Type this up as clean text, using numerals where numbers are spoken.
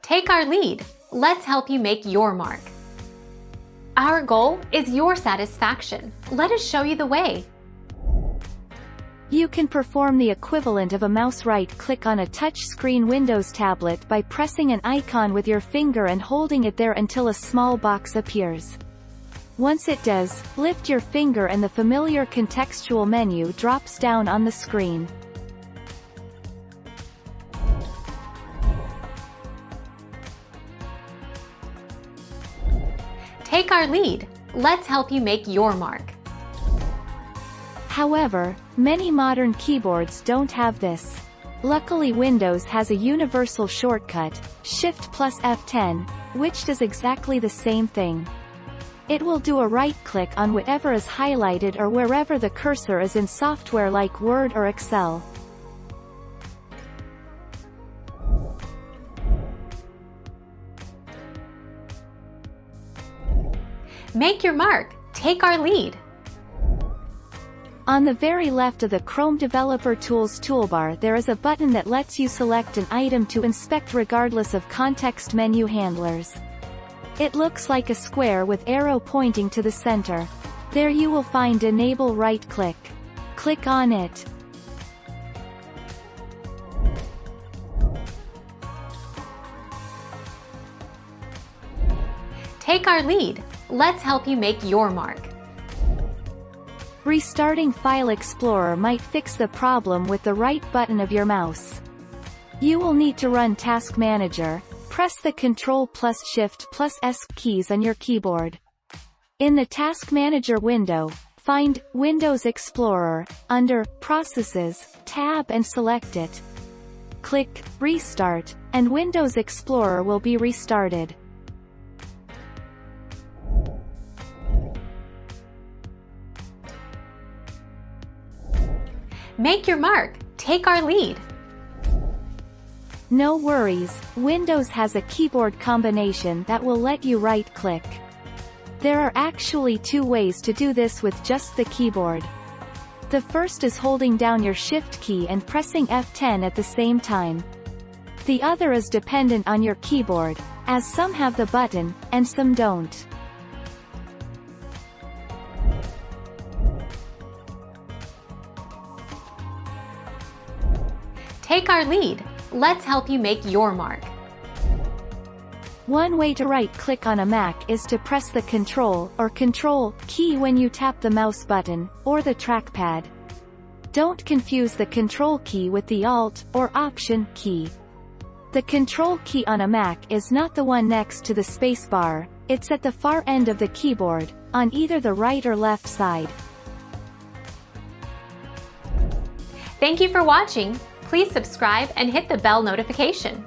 Take our lead. Let's help you make your mark. Our goal is your satisfaction. Let us show you the way. You can perform the equivalent of a mouse right-click on a touchscreen Windows tablet by pressing an icon with your finger and holding it there until a small box appears. Once it does, lift your finger and the familiar contextual menu drops down on the screen. Take our lead. Let's help you make your mark. However, many modern keyboards don't have this. Luckily, Windows has a universal shortcut, Shift plus F10, which does exactly the same thing. It will do a right-click on whatever is highlighted or wherever the cursor is in software like Word or Excel. Make your mark. Take our lead. On the very left of the Chrome Developer Tools toolbar there is a button that lets you select an item to inspect regardless of context menu handlers. It looks like a square with arrow pointing to the center. There you will find Enable Right Click. Click on it. Take our lead. Let's help you make your mark. Restarting File Explorer might fix the problem with the right button of your mouse. You will need to run Task Manager. Press the Ctrl plus Shift plus S keys on your keyboard. In the Task Manager window, find Windows Explorer, under Processes, tab and select it. Click Restart, and Windows Explorer will be restarted. Make your mark. Take our lead. No worries, Windows has a keyboard combination that will let you right-click. There are actually two ways to do this with just the keyboard. The first is holding down your Shift key and pressing F10 at the same time. The other is dependent on your keyboard, as some have the button, and some don't. Take our lead. Let's help you make your mark. One way to right-click on a Mac is to press the Ctrl or Control key when you tap the mouse button, or the trackpad. Don't confuse the Control key with the Alt or Option key. The Control key on a Mac is not the one next to the spacebar, it's at the far end of the keyboard, on either the right or left side. Thank you for watching. Please subscribe and hit the bell notification.